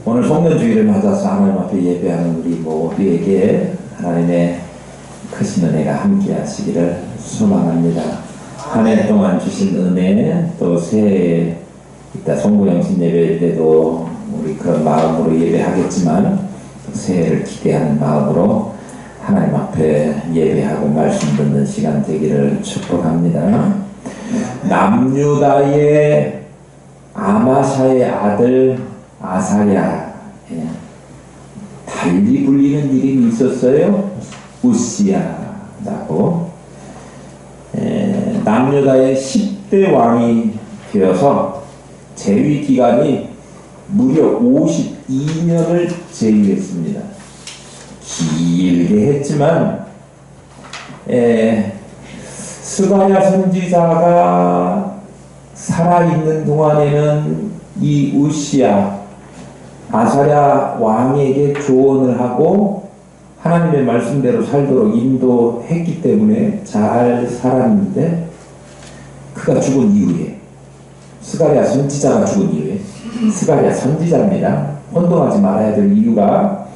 오늘 성년주의를 맞아서 하나님 앞에 예배하는 우리 모두에게 하나님의 크신 은혜가 함께 하시기를 소망합니다. 한 해 동안 주신 은혜, 또 새해에 이따 송구영신 예배일 때도 우리 그런 마음으로 예배하겠지만 새해를 기대하는 마음으로 하나님 앞에 예배하고 말씀 듣는 시간 되기를 축복합니다. 남유다의 아마샤의 아들 아사랴, 달리 불리는 이름이 있었어요. 우시야라고. 남유다의 10대 왕이 되어서 재위 기간이 무려 52년을 재위했습니다. 길게 했지만 스가랴 선지자가 살아있는 동안에는 이 우시야 아사랴 왕에게 조언을 하고 하나님의 말씀대로 살도록 인도했기 때문에 잘 살았는데, 그가 죽은 이후에, 스가랴 선지자가 죽은 이후에, 스가랴 선지자입니다. 혼동하지 말아야 될 이유가,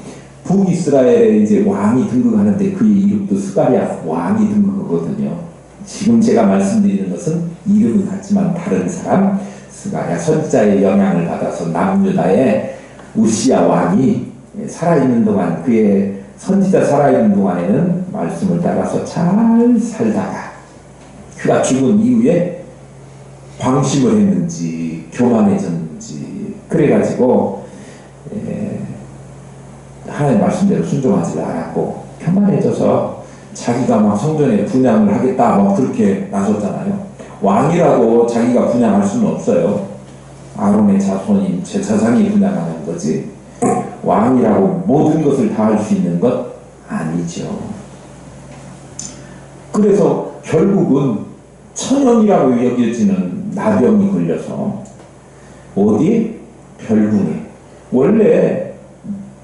북이스라엘에 이제 왕이 등극하는데 그의 이름도 스가랴 왕이 등극하거든요. 지금 제가 말씀드리는 것은 이름은 같지만 다른 사람, 스가랴 선지자의 영향을 받아서 남유다의 우시야 왕이 살아있는 동안, 그의 선지자 살아있는 동안에는 말씀을 따라서 잘 살다가 그가 죽은 이후에 방심을 했는지 교만해졌는지 그래가지고 하나님 말씀대로 순종하지 않았고 교만해져서 자기가 막 성전에 분향을 하겠다 막 그렇게 나섰잖아요. 왕이라고 자기가 분향할 수는 없어요. 아론의 자손인 제사장이 분향하는 거지, 왕이라고 모든 것을 다 할 수 있는 것 아니죠. 그래서 결국은 천연이라고 여겨지는 나병이 걸려서 어디? 별궁에. 원래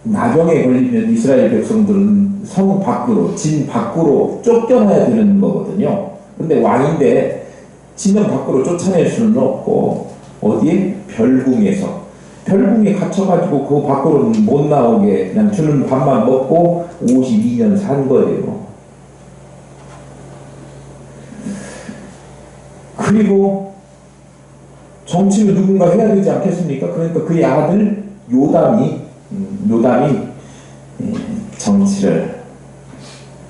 나병에 걸리면 이스라엘 백성들은 성 밖으로, 진 밖으로 쫓겨나야 되는 거거든요. 근데 왕인데 진영 밖으로 쫓아낼 수는 없고 어디에? 별궁에서. 별궁에 갇혀가지고 그 밖으로는 못 나오게 그냥 주는 밥만 먹고 52년 산 거예요. 그리고 정치를 누군가 해야 되지 않겠습니까? 그러니까 그의 아들 요담이 정치를,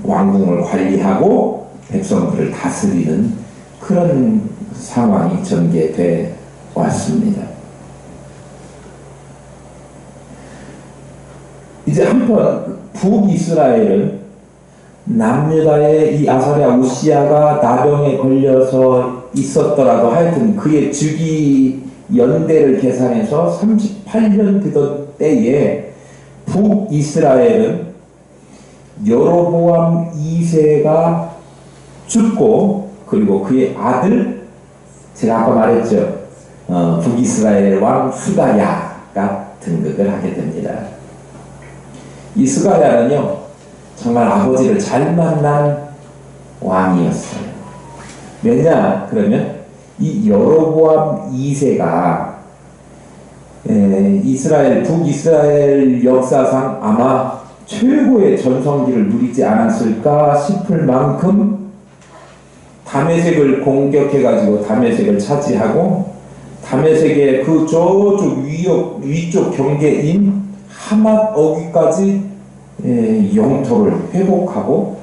왕궁을 관리하고 백성들을 다스리는 그런 상황이 전개돼 왔습니다. 이제 한편 북이스라엘은 남유다의 이 아사랴 우시야가 나병에 걸려서 있었더라도 하여튼 그의 즉위 연대를 계산해서 38년 되던 때에 북이스라엘은 여로보암 2세가 죽고, 그리고 그의 아들, 제가 아까 말했죠, 북이스라엘 왕 스가랴가 등극을 하게 됩니다. 이 스가랴는요 정말 아버지를 잘 만난 왕이었어요. 왜냐 그러면 이 여로보암 2세가 북이스라엘 역사상 아마 최고의 전성기를 누리지 않았을까 싶을 만큼 다메섹을 공격해가지고 다메섹을 차지하고, 다메섹의 그 저쪽 위쪽 경계인 하맛 어귀까지 영토를 회복하고,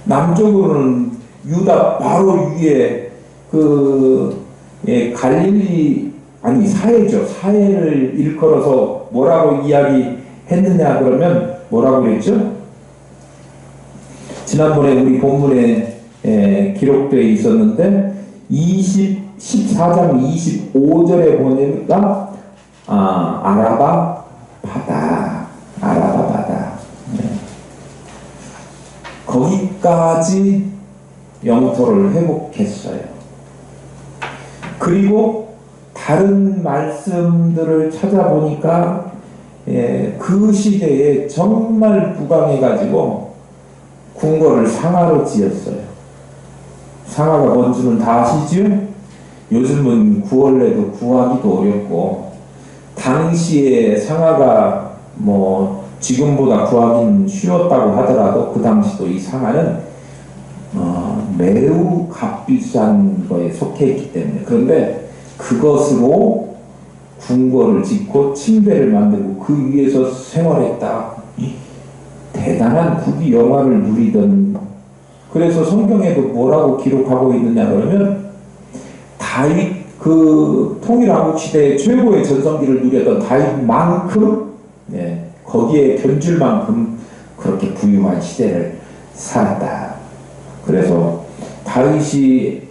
남쪽으로는 유다 바로 위에 갈릴리, 아니 사해죠. 사해를 일컬어서 뭐라고 이야기했느냐 그러면 뭐라고 그랬죠? 지난번에 우리 본문에 기록되어 있었는데 14장 25절에 보니까 아라바 바다. 거기까지 영토를 회복했어요. 그리고 다른 말씀들을 찾아보니까 그 시대에 정말 부강해가지고 궁궐을 상하로 지었어요. 상하가 뭔지는 다 아시죠? 요즘은 구원래도 구하기도 어렵고 당시에 상아가 뭐 지금보다 구하기는 쉬웠다고 하더라도 그 당시도 이 상아는 매우 값비싼 거에 속해 있기 때문에, 그런데 그것으로 궁궐을 짓고 침대를 만들고 그 위에서 생활했다. 대단한 부귀 영화를 누리던, 그래서 성경에도 뭐라고 기록하고 있느냐 그러면 다윗, 그 통일한국 시대의 최고의 전성기를 누렸던 다윗만큼, 거기에 견줄 만큼 그렇게 부유한 시대를 살았다. 그래서 다윗이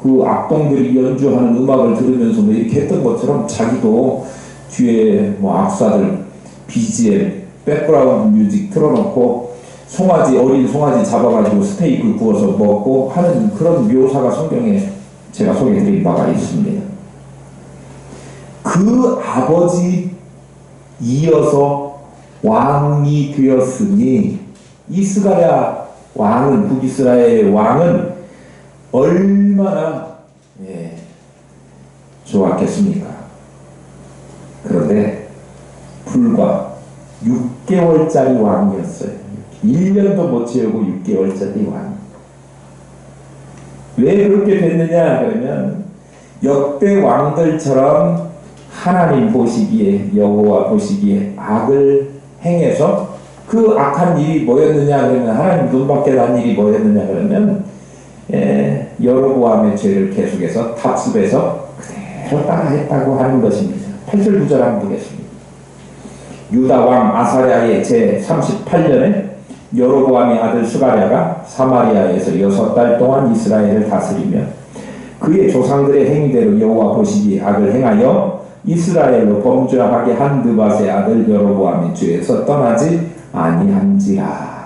그 악동들이 연주하는 음악을 들으면서 뭐 이렇게 했던 것처럼 자기도 뒤에 뭐 악사들 BGM, 백그라운드 뮤직 틀어놓고 어린 송아지 잡아가지고 스테이크 구워서 먹고 하는 그런 묘사가 성경에 제가 소개해드린 바가 있습니다. 그 아버지 이어서 왕이 되었으니 이 스가랴 왕은, 북이스라엘의 왕은 얼마나 좋았겠습니까? 그런데 불과 6개월짜리 왕이었어요. 1년도 못 채우고 6개월짜리 왕. 왜 그렇게 됐느냐 그러면 역대 왕들처럼 하나님 보시기에, 여호와 보시기에 악을 행해서, 그 악한 일이 뭐였느냐 그러면, 하나님 눈밖에 난 일이 뭐였느냐 그러면 여로보암의 죄를 계속해서 탑습해서 그대로 따라했다고 하는 것입니다. 8절 9절 한번 보겠습니다. 유다 왕 아사랴의 제 38년에 여로보암의 아들 스가랴가 사마리아에서 6달 동안 이스라엘을 다스리며 그의 조상들의 행위대로 여호와 보시기에 악을 행하여 이스라엘로 범죄하게 한 느밧의 아들 여로보암의 죄에서 떠나지 아니한지라.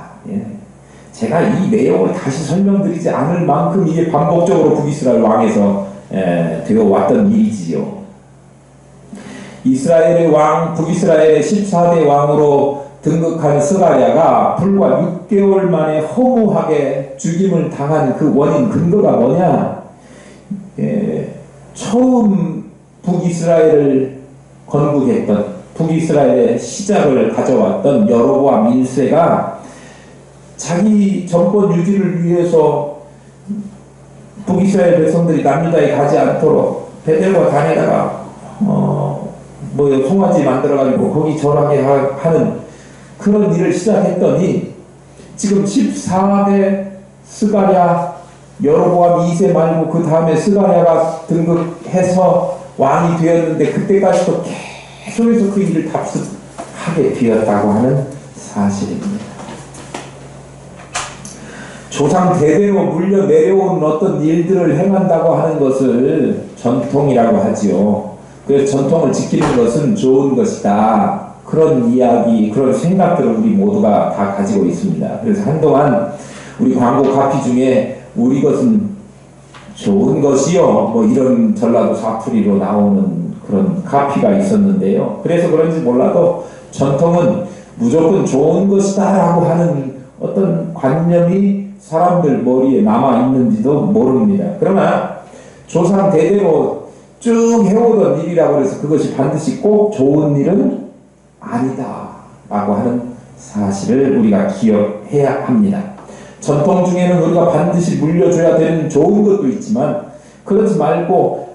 제가 이 내용을 다시 설명드리지 않을 만큼 이게 반복적으로 북이스라엘 왕에서 되어 왔던 일이지요. 이스라엘의 왕, 북이스라엘의 14대 왕으로 등극한 스가랴가 불과 6개월 만에 허무하게 죽임을 당한 그 원인, 근거가 뭐냐? 처음 북이스라엘을 건국했던, 북이스라엘의 시작을 가져왔던 여로보암 1세가 자기 정권 유지를 위해서 북이스라엘 백성들이 남유다에 가지 않도록 베델과 단에다가 송아지 만들어가지고 거기 절하게 하는 그런 일을 시작했더니, 지금 14대 스가랴, 여로보암 2세 말고 그 다음에 스가랴가 등극해서 왕이 되었는데 그때까지도 계속해서 그 일을 답습하게 되었다고 하는 사실입니다. 조상 대대로 물려 내려온 어떤 일들을 행한다고 하는 것을 전통이라고 하지요. 그래서 전통을 지키는 것은 좋은 것이다. 그런 이야기, 그런 생각들을 우리 모두가 다 가지고 있습니다. 그래서 한동안 우리 광고 카피 중에 우리 것은 좋은 것이요, 뭐 이런 전라도 사투리로 나오는 그런 카피가 있었는데요. 그래서 그런지 몰라도 전통은 무조건 좋은 것이다 라고 하는 어떤 관념이 사람들 머리에 남아 있는지도 모릅니다. 그러나 조상 대대로 쭉 해오던 일이라고 해서 그것이 반드시 꼭 좋은 일은 아니다 라고 하는 사실을 우리가 기억해야 합니다. 전통 중에는 우리가 반드시 물려줘야 되는 좋은 것도 있지만, 그렇지 말고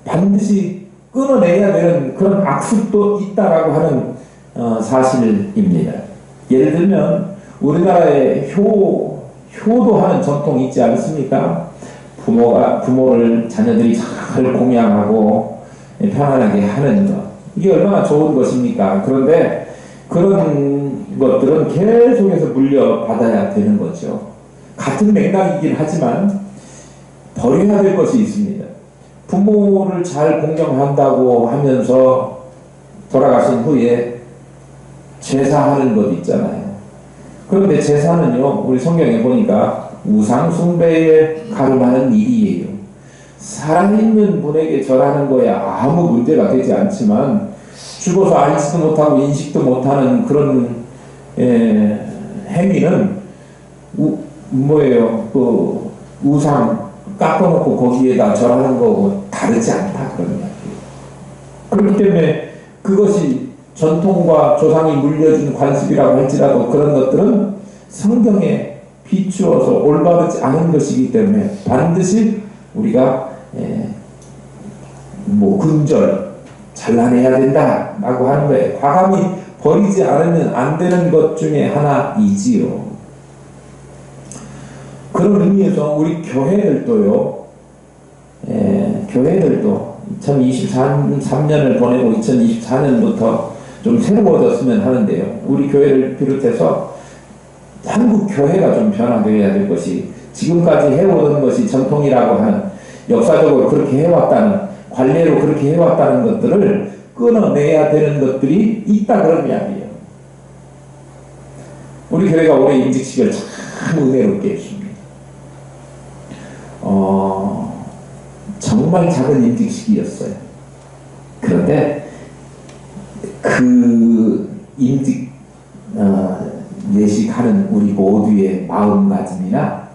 반드시 끊어내야 되는 그런 악습도 있다라고 하는 사실입니다. 예를 들면 우리나라에 효도하는 전통이 있지 않습니까? 부모를 자녀들이 잘 공양하고 편안하게 하는 것, 이게 얼마나 좋은 것입니까? 그런데 그런 것들은 계속해서 물려받아야 되는 거죠. 같은 맥락이긴 하지만 버려야 될 것이 있습니다. 부모를 잘 공경한다고 하면서 돌아가신 후에 제사하는 것 있잖아요. 그런데 제사는요, 우리 성경에 보니까 우상 숭배에 가름하는 일이에요. 살아있는 분에게 절하는 거야 아무 문제가 되지 않지만, 죽어서 알지도 못하고 인식도 못하는 그런 행위는 그 우상 깎아놓고 거기에다 절하는 거고 다르지 않다, 그런 이야기예요. 그렇기 때문에 그것이 전통과 조상이 물려준 관습이라고 할지라도 그런 것들은 성경에 비추어서 올바르지 않은 것이기 때문에 반드시 우리가 근절 잘라내야 된다라고 하는 거예요. 과감히 버리지 않으면 안 되는 것 중에 하나이지요. 그런 의미에서 우리 교회들도요, 교회들도 2023년을 보내고 2024년부터 좀 새로워졌으면 하는데요. 우리 교회를 비롯해서 한국 교회가 좀 변화되어야 될 것이, 지금까지 해오던 것이 전통이라고 하는, 역사적으로 그렇게 해왔다는, 관례로 그렇게 해왔다는 것들을 끊어내야 되는 것들이 있다 그런 이야기예요. 우리 교회가 올해 임직식을 참 은혜롭게 했습니다. 정말 작은 임직식이었어요. 그런데 그 임직 예식하는 우리 모두의 마음가짐이나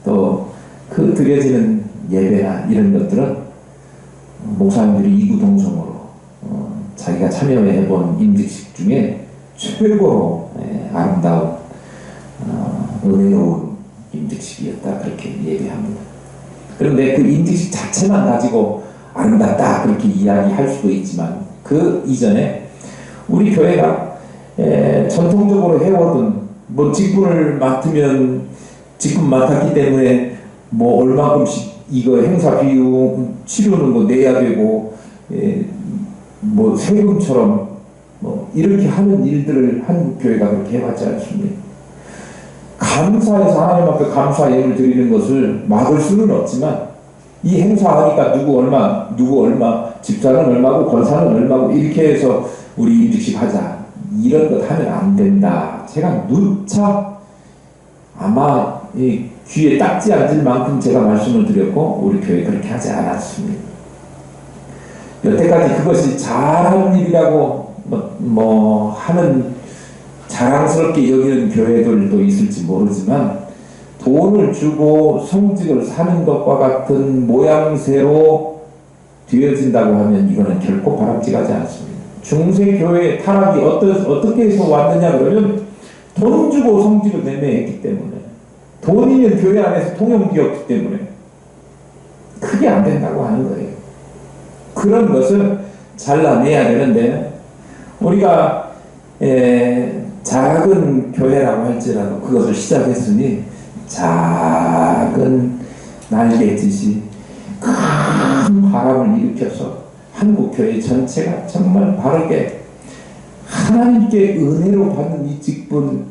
또 그 드려지는 예배나 이런 것들은 목사님들이 이구동성으로 자기가 참여해본 임직식 중에 최고로 아름다운 은혜로운 임직식이었다 그렇게 얘기합니다. 그런데 그 임직식 자체만 가지고 아름답다 그렇게 이야기할 수도 있지만 그 이전에 우리 교회가 전통적으로 해오던 직분을 맡으면 직분 맡았기 때문에 얼마큼씩 이거 행사 비용 치료는 내야 되고 세금처럼 이렇게 하는 일들을 한국 교회가 그렇게 해왔지 않습니까? 감사해서 하나님 앞에 감사 예를 드리는 것을 막을 수는 없지만 이 행사하니까 누구 얼마 집사는 얼마고 권사는 얼마고 이렇게 해서 우리 임직식 하자 이런 것 하면 안 된다. 제가 누차 아마 귀에 딱지 앉을 만큼 제가 말씀을 드렸고 우리 교회 그렇게 하지 않았습니다. 여태까지 그것이 잘하는 일이라고 하는 자랑스럽게 여기는 교회들도 있을지 모르지만 돈을 주고 성직을 사는 것과 같은 모양새로 되어진다고 하면 이거는 결코 바람직하지 않습니다. 중세교회의 타락이 어떻게 해서 왔느냐 그러면 돈 주고 성직을 매매했기 때문에 돈이면 교회 안에서 통용되었기 때문에 크게 안 된다고 하는 거예요. 그런 것을 잘라내야 되는데 우리가 작은 교회라고 할지라도 그것을 시작했으니 작은 날갯짓이 큰 바람을 일으켜서 한국 교회 전체가 정말 바르게 하나님께 은혜로 받는 이 직분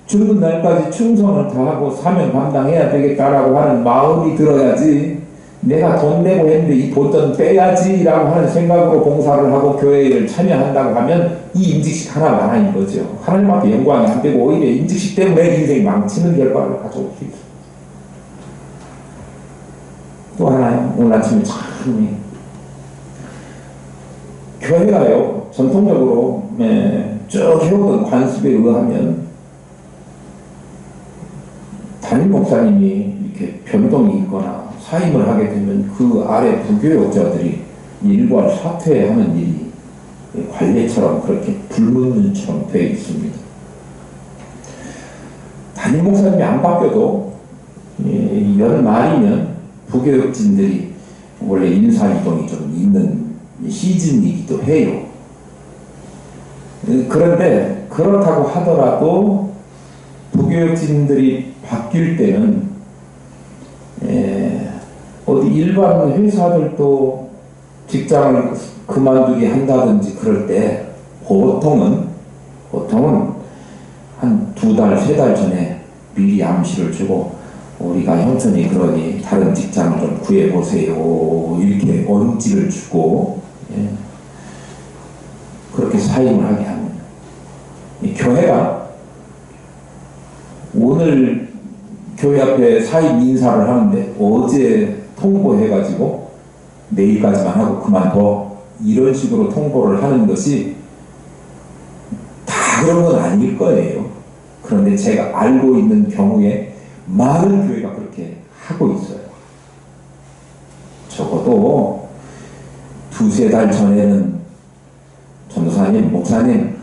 죽은 날까지 충성을 다하고 사명 감당해야 되겠다라고 하는 마음이 들어야지 내가 돈 내고 했는데 이 본전 빼야지 라고 하는 생각으로 봉사를 하고 교회를 참여한다고 하면 이 임직식 하나가 하나인 거죠. 하나님 앞에 영광이 안 되고 오히려 임직식 때문에 인생이 망치는 결과를 가져올 수 있어요. 또 하나요. 오늘 아침에 참 교회가요 전통적으로 쭉 해오던 관습에 의하면 담임 목사님이 이렇게 변동이 있거나 사임을 하게 되면 그 아래 부교역자들이 일괄 사퇴하는 일이 관례처럼 그렇게 불문율처럼 되어 있습니다. 담임 목사님이 안 바뀌어도 연말이면 부교역진들이 원래 인사이동이 좀 있는 시즌이기도 해요. 그런데 그렇다고 하더라도 부교역진들이 바뀔 때는 어디 일반 회사들도 직장을 그만두게 한다든지 그럴 때 보통은 한 2달, 3달 전에 미리 암시를 주고 우리가 형편이 그러니 다른 직장을 좀 구해보세요 이렇게 언지를 주고 그렇게 사임을 하게 합니다. 이 교회가 오늘 교회 앞에 사임 인사를 하는데 어제 통보해가지고 내일까지만 하고 그만둬 이런 식으로 통보를 하는 것이 다 그런 건 아닐 거예요. 그런데 제가 알고 있는 경우에 많은 교회가 그렇게 하고 있어요. 적어도 두세 달 전에는 전도사님, 목사님,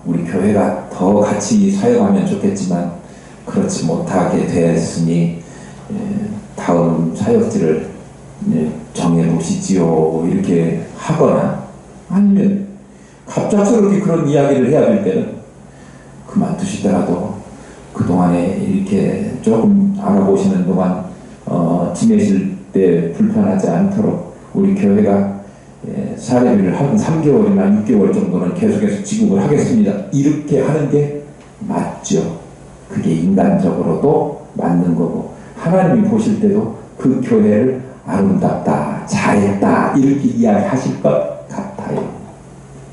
우리 교회가 더 같이 사역하면 좋겠지만 그렇지 못하게 되었으니 다음 사역지를 정해보시지요, 이렇게 하거나, 아니면 갑작스럽게 그런 이야기를 해야 될 때는 그만두시더라도 그동안에 이렇게 조금 알아보시는 동안 지내실 때 불편하지 않도록 우리 교회가 사례비를 한 3개월이나 6개월 정도는 계속해서 지급을 하겠습니다, 이렇게 하는 게 맞죠. 그게 인간적으로도 맞는 거고, 하나님이 보실 때도 그 교회를 아름답다, 잘했다, 이렇게 이야기하실 것 같아요.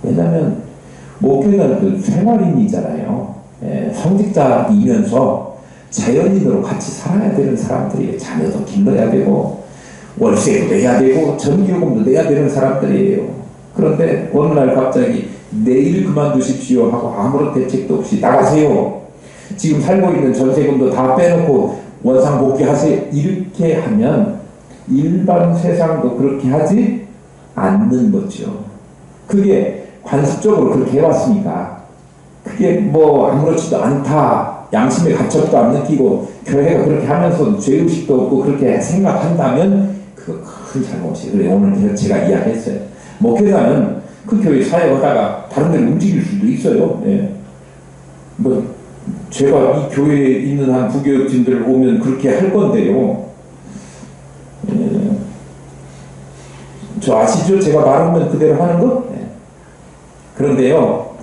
왜냐하면 목회는 그 생활인이잖아요. 성직자이면서 자연인으로 같이 살아야 되는 사람들이에요. 자녀도 길러야 되고 월세도 내야 되고 전기요금도 내야 되는 사람들이에요. 그런데 어느 날 갑자기 내일 그만두십시오 하고 아무런 대책도 없이 나가세요, 지금 살고 있는 전세금도 다 빼놓고 원상복귀하세요, 이렇게 하면 일반 세상도 그렇게 하지 않는 거죠. 그게 관습적으로 그렇게 해왔으니까 그게 뭐 아무렇지도 않다, 양심의 가책도 안 느끼고 교회가 그렇게 하면서 죄의식도 없고 그렇게 생각한다면 그거 큰 잘못이에요. 그래, 오늘 제가 이야기했어요. 목회자는 그 교회 사역하다가 다른 데로 움직일 수도 있어요. 뭐 제가 이 교회에 있는 한 부교육진들 오면 그렇게 할 건데요. 저 아시죠? 제가 말하면 그대로 하는 거? 그런데요,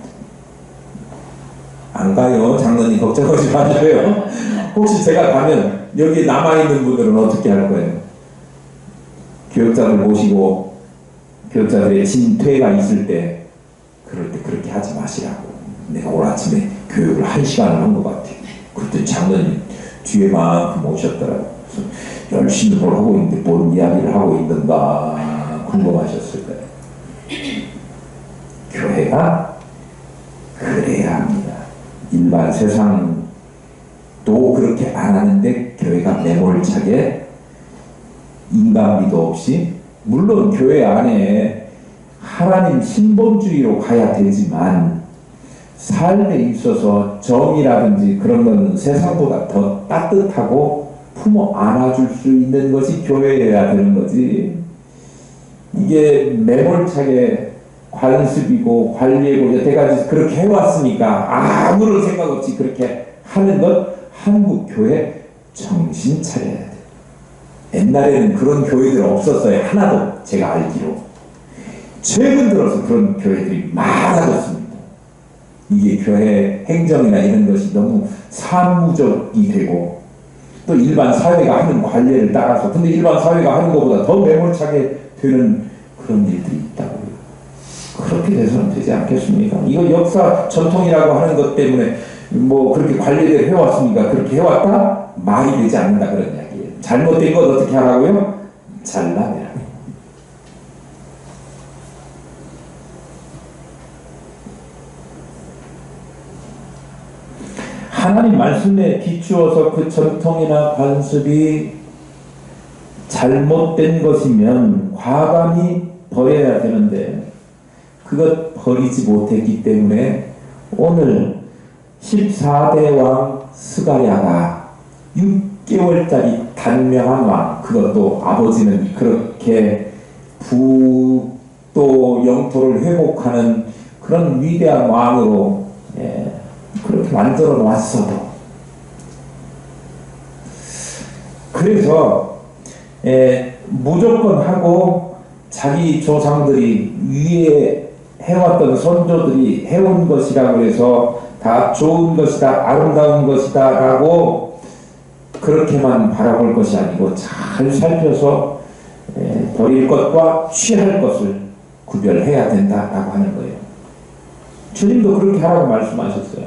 안 가요. 장로님 걱정하지 마세요. 혹시 제가 가면 여기 남아있는 분들은 어떻게 할 거예요? 교육자들 모시고 교육자들의 진퇴가 있을 때 그럴 때 그렇게 하지 마시라고. 내가 오늘 아침에 교육을 1시간을 한 것 같아요. 그때 장로님 뒤에만큼 오셨더라고요. 그래서 열심히 뭘 하고 있는데 뭔 이야기를 하고 있는가 궁금하셨을 거예요. 교회가 그래야 합니다. 일반 세상도 그렇게 안 하는데 교회가 매몰차게 인간미도 없이, 물론 교회 안에 하나님 신본주의로 가야 되지만 삶에 있어서 정이라든지 그런 건 세상보다 더 따뜻하고 품어 안아줄 수 있는 것이 교회여야 되는 거지, 이게 매몰차게 관습이고 관리고 여태까지 그렇게 해왔으니까 아무런 생각 없이 그렇게 하는 것, 한국 교회 정신 차려야 돼. 옛날에는 그런 교회들 없었어요. 하나도. 제가 알기로 최근 들어서 그런 교회들이 많아졌습니다. 이게 교회 행정이나 이런 것이 너무 사무적이 되고 또 일반 사회가 하는 관례를 따라서, 근데 일반 사회가 하는 것보다 더 매몰차게 되는 그런 일들이 있다고요. 그렇게 돼서는 되지 않겠습니까? 이거 역사 전통이라고 하는 것 때문에 뭐 그렇게 관리를 해왔으니까 그렇게 해왔다? 말이 되지 않는다, 그런 이야기예요. 잘못된 것 어떻게 하라고요? 잘라내라. 하나님 말씀에 비추어서 그 전통이나 관습이 잘못된 것이면 과감히 버려야 되는데 그것 버리지 못했기 때문에 오늘 14대 왕 스가랴가 6개월짜리 단명한 왕, 그것도 아버지는 그렇게 또 영토를 회복하는 그런 위대한 왕으로 그렇게 만들어 놨어도, 그래서 무조건 하고 자기 조상들이 위에 해왔던 선조들이 해온 것이라고 해서 다 좋은 것이다, 아름다운 것이다 라고 그렇게만 바라볼 것이 아니고 잘 살펴서 버릴 것과 취할 것을 구별해야 된다라고 하는 거예요. 주님도 그렇게 하라고 말씀하셨어요.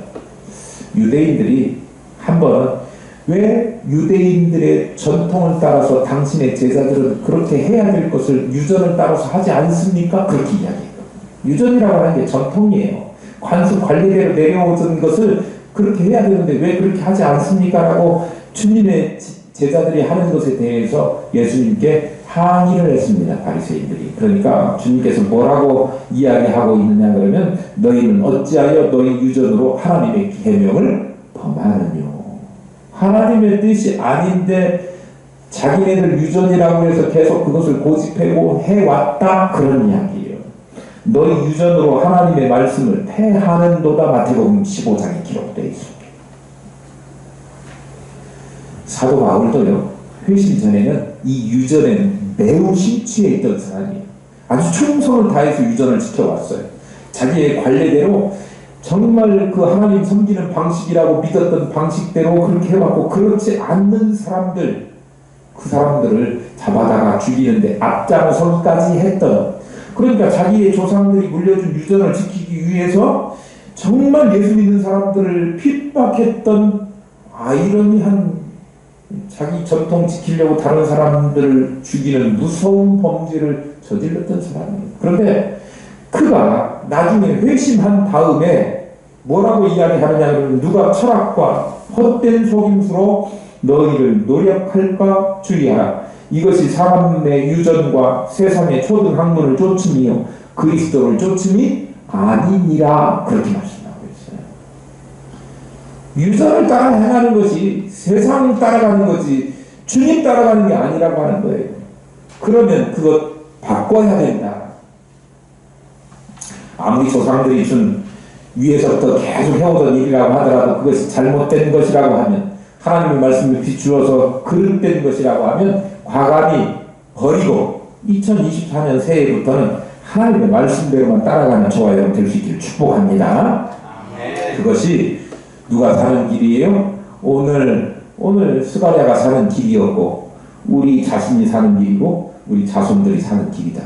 유대인들이 한번 왜 유대인들의 전통을 따라서 당신의 제자들은 그렇게 해야 될 것을 유전을 따라서 하지 않습니까? 그렇게 이야기해요. 유전이라고 하는 게 전통이에요. 관습 관리대로 내려오던 것을 그렇게 해야 되는데 왜 그렇게 하지 않습니까? 라고 주님의 제자들이 하는 것에 대해서 예수님께 항의를 했습니다. 바리새인들이. 그러니까 주님께서 뭐라고 이야기하고 있느냐 그러면 너희는 어찌하여 너희 유전으로 하나님의 계명을 범하느뇨. 하나님의 뜻이 아닌데 자기네들 유전이라고 해서 계속 그것을 고집하고 해왔다, 그런 이야기예요. 너희 유전으로 하나님의 말씀을 폐하는도다. 마태복음 15장에 기록되어 있습니다. 사도 바울도요, 회심 전에는 이 유전에는 매우 심취해 있던 사람이에요. 아주 충성을 다해서 유전을 지켜왔어요. 자기의 관례대로 정말 그 하나님 섬기는 방식이라고 믿었던 방식대로 그렇게 해왔고, 그렇지 않는 사람들, 그 사람들을 잡아다가 죽이는데 앞장서까지 했던, 그러니까 자기의 조상들이 물려준 유전을 지키기 위해서 정말 예수 믿는 사람들을 핍박했던 아이러니한, 자기 전통 지키려고 다른 사람들을 죽이는 무서운 범죄를 저질렀던 사람이에요. 그런데 그가 나중에 회심한 다음에 뭐라고 이야기하느냐 하면, 누가 철학과 헛된 속임수로 너희를 노력할까 주의하라. 이것이 사람의 유전과 세상의 초등 학문을 쫓음이요 그리스도를 쫓음이 아니니라. 그렇게 말씀하고 있어요. 유전을 따라 행하는 것이 세상을 따라가는 거지 주님 따라가는 게 아니라고 하는 거예요. 그러면 그것 바꿔야 된다. 아무리 조상들이 준 위에서부터 계속 해오던 일이라고 하더라도 그것이 잘못된 것이라고 하면, 하나님의 말씀을 비추어서 그릇된 것이라고 하면 과감히 버리고 2024년 새해부터는 하나님의 말씀대로만 따라가는 저와 여러분 될 수 있기를 축복합니다. 그것이 누가 사는 길이에요? 오늘 스가랴가 사는 길이었고, 우리 자신이 사는 길이고, 우리 자손들이 사는 길이다.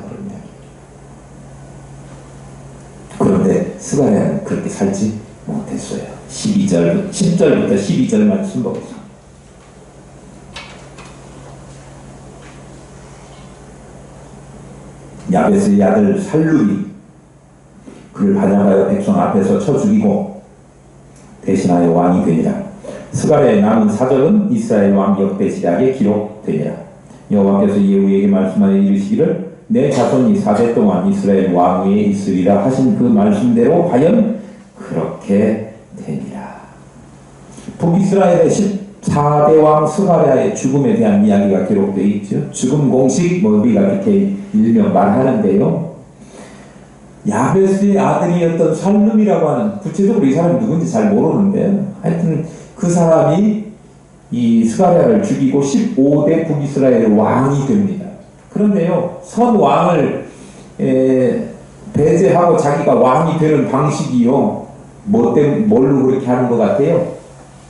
그런데 스가랴는 그렇게 살지 못했어요. 10절부터 12절 말씀 보겠습니다. 야베스의 아들 살룸이 그를 반역하여 백성 앞에서 쳐 죽이고 대신하여 왕이 되니라. 스가랴의 남은 사적은 이스라엘 왕 역대지략에 기록되니라. 여호와께서 예후에게 말씀하여 이르시기를 내 자손이 4대 동안 이스라엘 왕 위에 있으리라 하신 그 말씀대로 과연 그렇게 되니라. 북이스라엘의 14대 왕 스가랴의 죽음에 대한 이야기가 기록되어 있죠. 죽음 공식, 우리가 이렇게 일명 말하는데요. 야베스의 아들이었던 살룸이라고 하는, 구체적으로 이 사람이 누군지 잘 모르는데, 하여튼 그 사람이 이 스가랴를 죽이고 15대 북이스라엘 왕이 됩니다. 그런데요, 선 왕을 배제하고 자기가 왕이 되는 방식이요, 뭘로 그렇게 하는 것 같아요?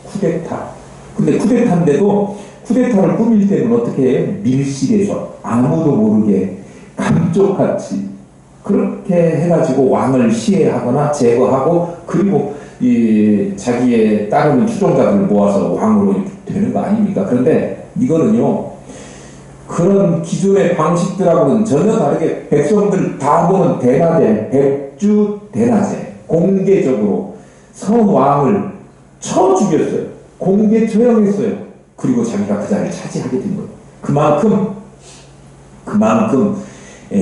쿠데타. 근데 쿠데타인데도 쿠데타를 꾸밀 때는 어떻게 해요? 밀실에서 아무도 모르게 감쪽같이 그렇게 해가지고 왕을 시해하거나 제거하고, 그리고 자기의 따르는 추종자들을 모아서 왕으로 되는 거 아닙니까? 그런데 이거는요, 그런 기존의 방식들하고는 전혀 다르게 백성들 다 보는 대낮에, 백주 대낮에 공개적으로 선 왕을 쳐 죽였어요. 공개 처형했어요. 그리고 자기가 그 자리를 차지하게 된 거예요. 그만큼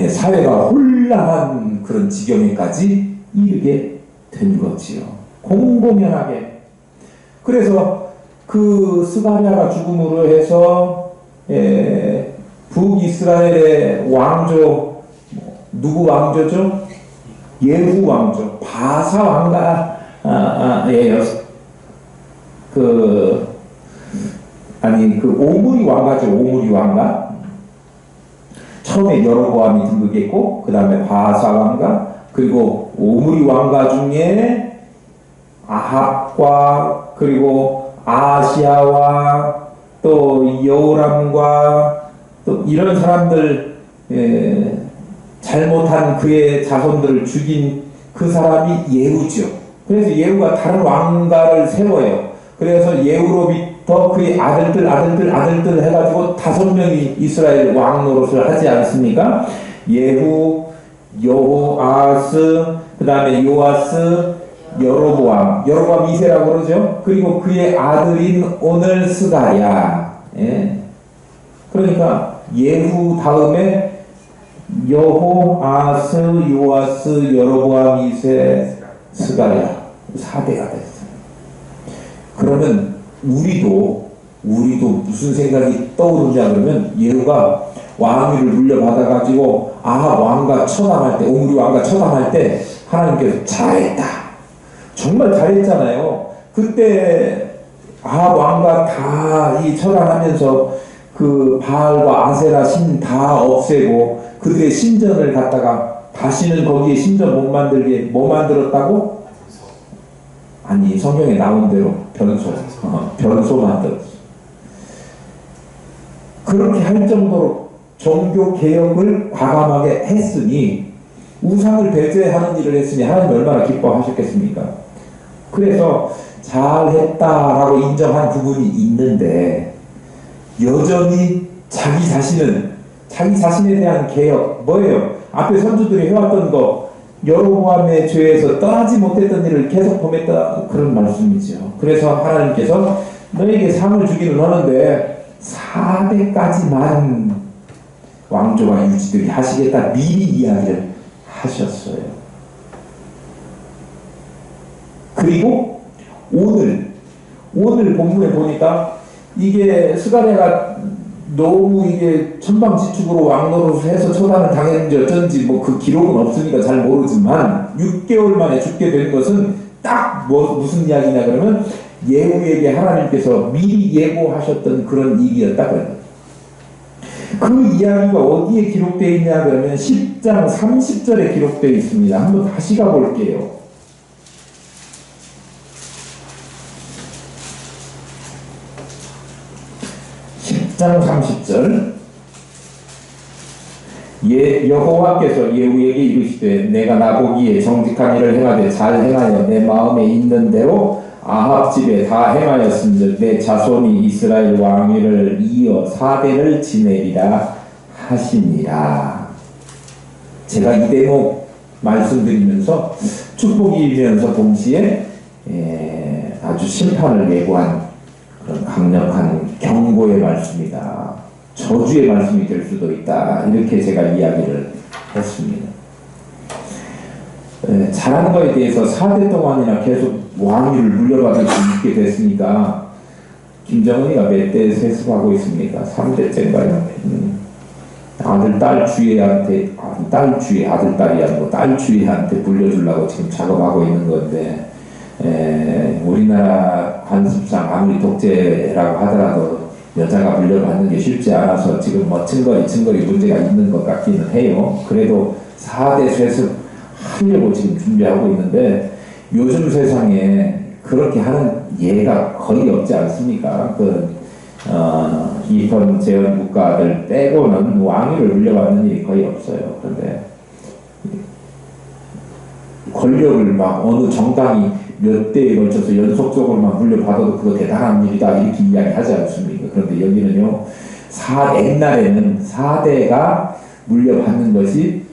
사회가 혼란한 그런 지경에까지 이르게 된 거지요. 공공연하게. 그래서 그 스가랴가 죽음으로 해서 북이스라엘의 왕조, 누구 왕조죠? 예후 왕조, 바사 왕가예요. 오므리 왕가죠. 오므리 왕가. 처음에 여로보암이 등극했고, 그 다음에 바사 왕가, 그리고 오므리 왕가 중에 아합과, 그리고 아시아와 또 여호람과 또 이런 사람들, 잘못한 그의 자손들을 죽인 그 사람이 예후죠. 그래서 예후가 다른 왕가를 세워요. 그래서 예후로부터 그의 아들들 해가지고 5명이 이스라엘 왕 노릇을 하지 않습니까? 예후, 여호아스, 그 다음에 요아스, 여로보암 2세라고 그러죠. 그리고 그의 아들인 오늘 스가랴. 그러니까 그러니까 예후 다음에 여호, 아스, 요아스, 여로보암 2세, 스가랴 4대가 됐어요. 그러면 우리도 무슨 생각이 떠오르냐 그러면 예후가 왕위를 물려받아가지고 아합 왕과 처당할 때, 오므리 왕과 처당할 때 하나님께서 잘했다, 정말 잘했잖아요. 그때 아합 왕과 다 이 처당하면서 그 바알과 아세라 신 다 없애고 그들의 신전을 갖다가 다시는 거기에 신전 못 만들게 뭐 만들었다고? 아니, 성경에 나온 대로 변소 만들었어. 그렇게 할 정도로 종교 개혁을 과감하게 했으니, 우상을 배제하는 일을 했으니 하나님 얼마나 기뻐하셨겠습니까? 그래서 잘했다라고 인정한 부분이 있는데, 여전히 자기 자신에 대한 개혁, 뭐예요? 앞에 선주들이 해왔던 거, 여로보암의 죄에서 떠나지 못했던 일을 계속 범했다, 그런 말씀이죠. 그래서 하나님께서 너에게 상을 주기는 하는데 4대까지만 왕조가 유지되게 하시겠다, 미리 이야기를 하셨어요. 그리고 오늘 본문에 보니까 이게 스가랴가 너무 이게 천방지축으로 왕노릇을 해서 처단을 당했는지 어쩐지 뭐 그 기록은 없으니까 잘 모르지만 6개월 만에 죽게 된 것은 딱 무슨 이야기냐 그러면 예후에게 하나님께서 미리 예고하셨던 그런 일이었다 그래요. 그 이야기가 어디에 기록되어 있냐 그러면 10장 30절에 기록되어 있습니다. 한번 다시 가볼게요. 10장 30절. 여호와께서 예후에게 이르시되 내가 나보기에 정직한 일을 행하되 잘 행하여 내 마음에 있는 대로 아합 집에 다 행하였은즉 내 자손이 이스라엘 왕위를 이어 4대를 지내리라 하시니라. 제가 이 대목 말씀드리면서 축복이면서 동시에 아주 심판을 예고한 그런 강력한 경고의 말씀이다, 저주의 말씀이 될 수도 있다, 이렇게 제가 이야기를 했습니다. 잘한 거에 대해서 4대 동안이나 계속 왕위를 물려받을 수 있게 됐으니까 김정은이가 몇 대 세습하고 있습니까? 3대째인가요? 아들, 딸 주애한테, 딸 주애, 아들, 딸이 아니고 딸 주애한테 불려주려고 지금 작업하고 있는 건데, 우리나라 관습상 아무리 독재라고 하더라도 여자가 물려받는 게 쉽지 않아서 지금 뭐 증거리 문제가 있는 것 같기는 해요. 그래도 4대 세습 하려고 지금 준비하고 있는데, 요즘 세상에 그렇게 하는 예가 거의 없지 않습니까? 입헌 재헌 국가들 빼고는 왕위를 물려받는 일이 거의 없어요. 그런데 권력을 막 어느 정당이 몇 대에 걸쳐서 연속적으로 막 물려받아도 그거 대단한 일이다, 이렇게 이야기하지 않습니까? 그런데 여기는요, 옛날에는 4대가 물려받는 것이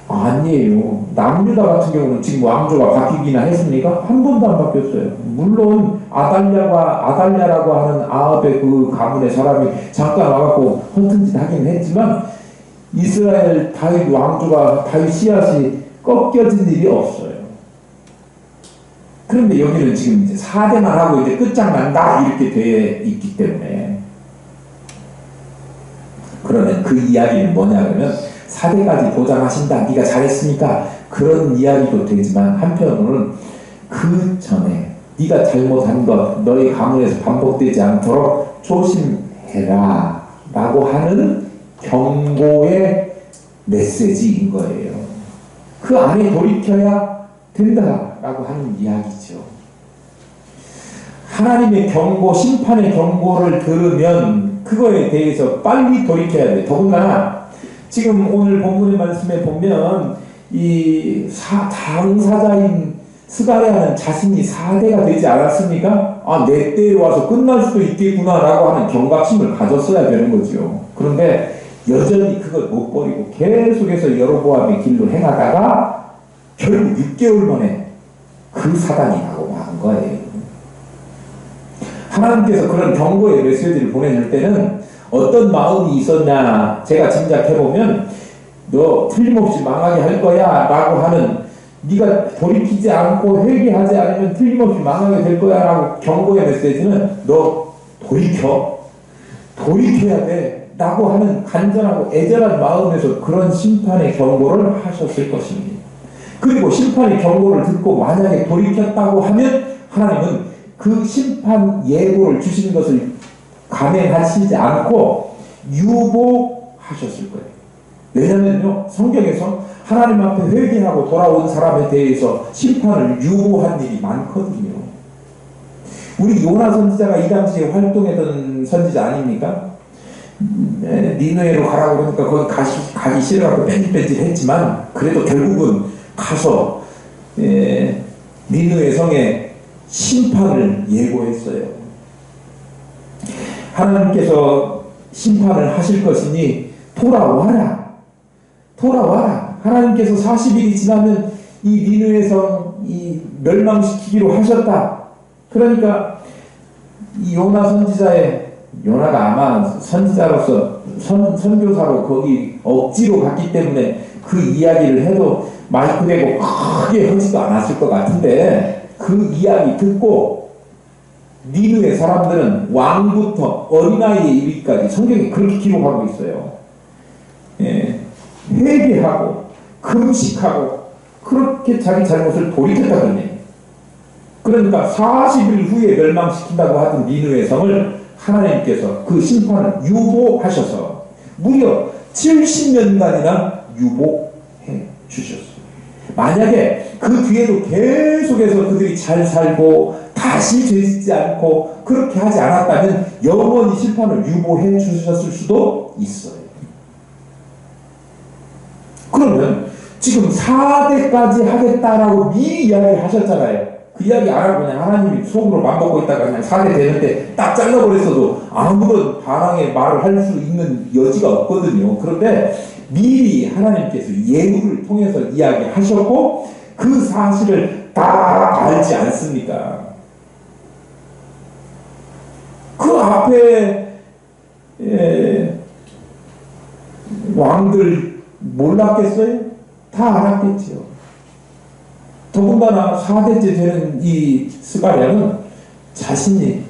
아니에요. 남유다 같은 경우는 지금 왕조가 바뀌기나 했습니까? 한 번도 안 바뀌었어요. 물론 아달랴라고 하는 아합의 그 가문의 사람이 잠깐 와갖고 허튼 짓 하긴 했지만 이스라엘 다윗 왕조가 다윗 씨앗이 꺾여진 일이 없어요. 그런데 여기는 지금 이제 4대만 하고 이제 끝장난다, 이렇게 돼 있기 때문에, 그러면 그 이야기는 뭐냐 그러면 4대까지 보장하신다, 네가 잘했으니까, 그런 이야기도 되지만 한편으로는 그 전에 네가 잘못한 것 너희 가문에서 반복되지 않도록 조심해라 라고 하는 경고의 메시지인 거예요. 그 안에 돌이켜야 된다라고 하는 이야기죠. 하나님의 경고, 심판의 경고를 들으면 그거에 대해서 빨리 돌이켜야 돼. 더군다나 지금 오늘 본문의 말씀에 보면 이 당사자인 스가랴는 자신이 4대가 되지 않았습니까? 내 때에 와서 끝날 수도 있겠구나라고 하는 경각심을 가졌어야 되는 거죠. 그런데 여전히 그걸 못 버리고 계속해서 여로보암의 길로 행하다가 결국 6개월 만에 그 사단이 나고 만 거예요. 하나님께서 그런 경고의 메시지를 보내줄 때는 어떤 마음이 있었냐 제가 짐작해보면 너 틀림없이 망하게 할 거야 라고 하는, 네가 돌이키지 않고 회개하지 않으면 틀림없이 망하게 될 거야 라고 경고의 메시지는 너 돌이켜야 돼 라고 하는 간절하고 애절한 마음에서 그런 심판의 경고를 하셨을 것입니다. 그리고 심판의 경고를 듣고 만약에 돌이켰다고 하면 하나님은 그 심판 예고를 주신 것을 감행하시지 않고 유보하셨을 거예요. 왜냐면요, 성경에서 하나님 앞에 회개하고 돌아온 사람에 대해서 심판을 유보한 일이 많거든요. 우리 요나 선지자가 이 당시에 활동했던 선지자 아닙니까? 니느웨로 가라고 그러니까 거기 가기 싫어갖고 뺀질뺀질했지만 그래도 결국은 가서 니느웨 성에 심판을 예고했어요. 하나님께서 심판을 하실 것이니 돌아와라. 하나님께서 40일이 지나면 이 니느웨 성이 멸망시키기로 하셨다. 그러니까 이 요나 선지자의, 요나가 아마 선지자로서 선교사로 거기 억지로 갔기 때문에 그 이야기를 해도 마이크 대고 크게 하지도 않았을 것 같은데, 그 이야기 듣고 니느웨 사람들은 왕부터 어린아이에 이르기까지 성경에 그렇게 기록하고 있어요. 회개하고 금식하고 그렇게 자기 잘못을 돌이켰다는 얘기예요. 그러니까 40일 후에 멸망시킨다고 하던 니느웨 성을 하나님께서 그 심판을 유보하셔서 무려 70년간이나 유보해 주셨어요. 만약에 그 뒤에도 계속해서 그들이 잘 살고 다시 죄짓지 않고 그렇게 하지 않았다면 영원히 심판을 유보해 주셨을 수도 있어요. 그러면 지금 4대까지 하겠다라고 미리 이야기를 하셨잖아요. 그 이야기 안 하고 그냥 하나님이 속으로 맘먹고 있다가 그냥 4대 되는데 딱 잘라버렸어도 아무런 반항의 말을 할 수 있는 여지가 없거든요. 그런데 미리 하나님께서 예후를 통해서 이야기하셨고 그 사실을 다 알지 않습니까? 그 앞에 왕들 몰랐겠어요? 다 알았겠죠. 더군다나 4대째 되는 이 스가랴는 자신이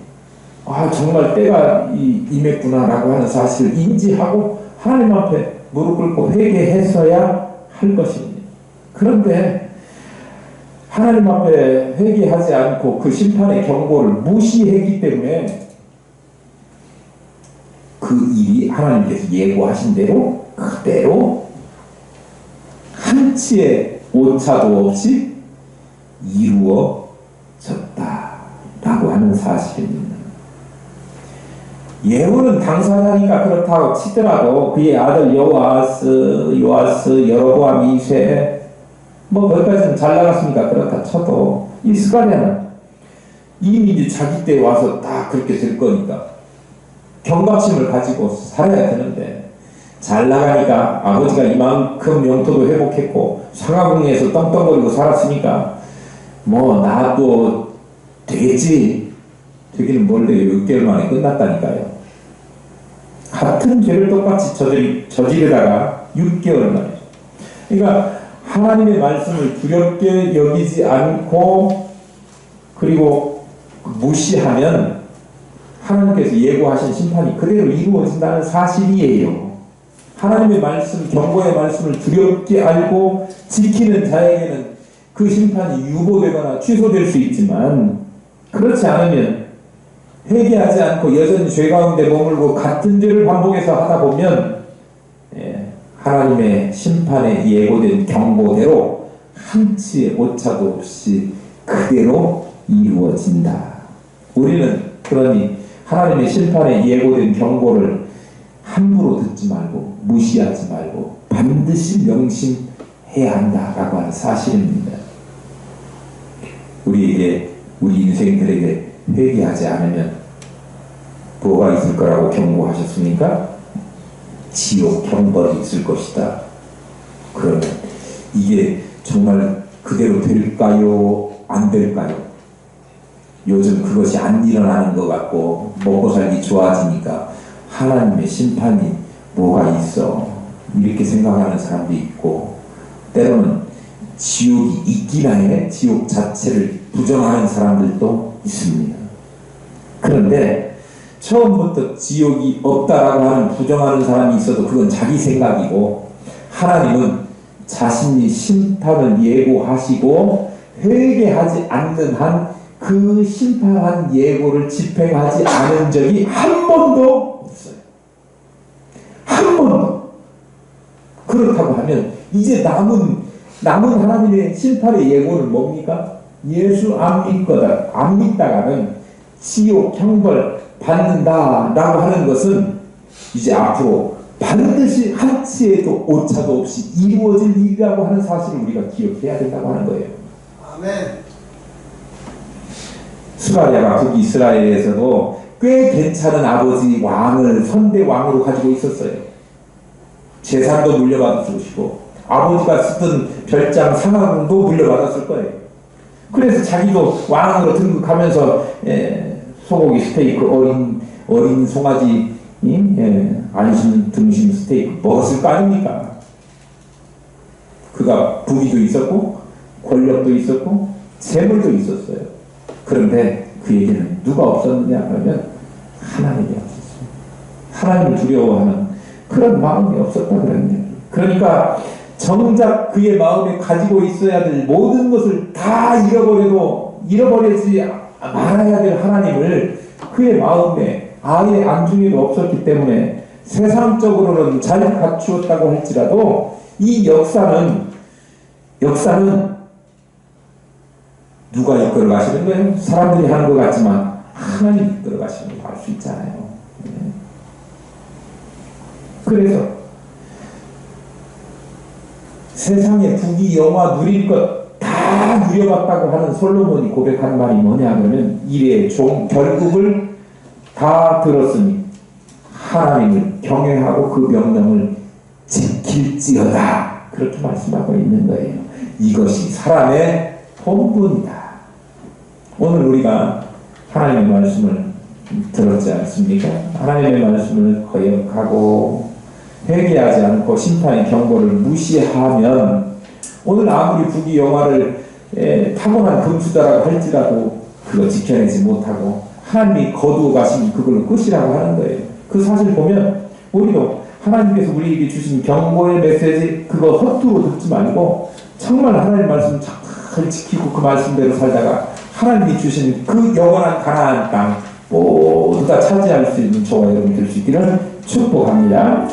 정말 때가 임했구나라고 하는 사실을 인지하고 하나님 앞에 무릎 꿇고 회개했어야 할 것입니다. 그런데 하나님 앞에 회개하지 않고 그 심판의 경고를 무시했기 때문에 그 일이 하나님께서 예고하신 대로 그대로 한치의 오차도 없이 이루어졌다라고 하는 사실입니다. 예후는 당사자니까 그렇다고 치더라도 그의 아들 요아스, 여로보암 2세 거기까지는 잘 나갔으니까 그렇다 쳐도 이 스가랴는 이미 이제 자기 때 와서 다 그렇게 될 거니까 경각심을 가지고 살아야 되는데, 잘 나가니까 아버지가 이만큼 영토도 회복했고 상하궁에서 떵떵거리고 살았으니까 나도 되겠지. 되기는 뭘 돼요. 6개월 만에 끝났다니까요. 같은 죄를 똑같이 저지르다가 6개월 만에. 그러니까 하나님의 말씀을 두렵게 여기지 않고 그리고 무시하면 하나님께서 예고하신 심판이 그대로 이루어진다는 사실이에요. 하나님의 말씀, 경고의 말씀을 두렵게 알고 지키는 자에게는 그 심판이 유보되거나 취소될 수 있지만, 그렇지 않으면 회개하지 않고 여전히 죄 가운데 머물고 같은 죄를 반복해서 하다 보면 하나님의 심판에 예고된 경고대로 한치의 오차도 없이 그대로 이루어진다. 우리는 그러니 하나님의 심판에 예고된 경고를 함부로 듣지 말고 무시하지 말고 반드시 명심해야 한다라고 하는 사실입니다. 우리 인생들에게 회개하지 않으면 뭐가 있을 거라고 경고하셨습니까? 지옥 형벌이 있을 것이다. 그러면 이게 정말 그대로 될까요? 안 될까요? 요즘 그것이 안 일어나는 것 같고 먹고 살기 좋아지니까 하나님의 심판이 뭐가 있어 이렇게 생각하는 사람도 있고, 때로는 지옥이 있기나 해 지옥 자체를 부정하는 사람들도 있습니다. 그런데 처음부터 지옥이 없다라고 하는 부정하는 사람이 있어도 그건 자기 생각이고, 하나님은 자신이 심판을 예고하시고 회개하지 않는 한 그 심판한 예고를 집행하지 않은 적이 한 번도 없어요. 한 번도. 그렇다고 하면 이제 남은 하나님의 심판의 예고는 뭡니까? 예수 안 믿다가는 지옥 형벌 받는다라고 하는 것은 이제 앞으로 반드시 한치에도 오차도 없이 이루어질 일이라고 하는 사실을 우리가 기억해야 된다고 하는 거예요. 아멘. 스가랴가 북이스라엘에서도 꽤 괜찮은 아버지 왕을 선대 왕으로 가지고 있었어요. 재산도 물려받았으시고 아버지가 쓰던 별장 상하도 물려받았을 거예요. 그래서 자기도 왕으로 등극하면서 소고기 스테이크, 어린 송아지, 안심 등심 스테이크 먹었을 거 아닙니까? 그가 부귀도 있었고 권력도 있었고 재물도 있었어요. 그런데 그에게는 누가 없었느냐 그러면 하나님이 없었어요. 하나님을 두려워하는 그런 마음이 없었다 그런 얘기. 그러니까 정작 그의 마음에 가지고 있어야 될 모든 것을 다 잃어버리지 말아야 될 하나님을 그의 마음에 아예 안중에도 없었기 때문에 세상적으로는 잘 갖추었다고 할지라도 이 역사는 누가 이끌어 가시는 거예요? 사람들이 하는 것 같지만 하나님이 이끌어 가시는 걸 알 수 있잖아요. 그래서 세상의 부귀 영화 누릴 것 다 누려봤다고 하는 솔로몬이 고백한 말이 뭐냐 그러면 이래 종 결국을 다 들었으니 하나님을 경외하고 그 명령을 지킬지어다 그렇게 말씀하고 있는 거예요. 이것이 사람의 본분이다. 오늘 우리가 하나님의 말씀을 들었지 않습니까? 하나님의 말씀을 거역하고 회개하지 않고 심판의 경고를 무시하면 오늘 아무리 부귀 영화를 타고난 금수저라고 할지라도 그거 지켜내지 못하고 하나님이 거두어 가시면 그걸로 끝이라고 하는 거예요. 그 사실 보면 우리도 하나님께서 우리에게 주신 경고의 메시지 그거 허투루 듣지 말고 정말 하나님 말씀 잘 지키고 그 말씀대로 살다가 하나님이 주신 그 영원한 가나안 땅 모두 다 차지할 수 있는 저와 여러분 될 수 있기를 축복합니다.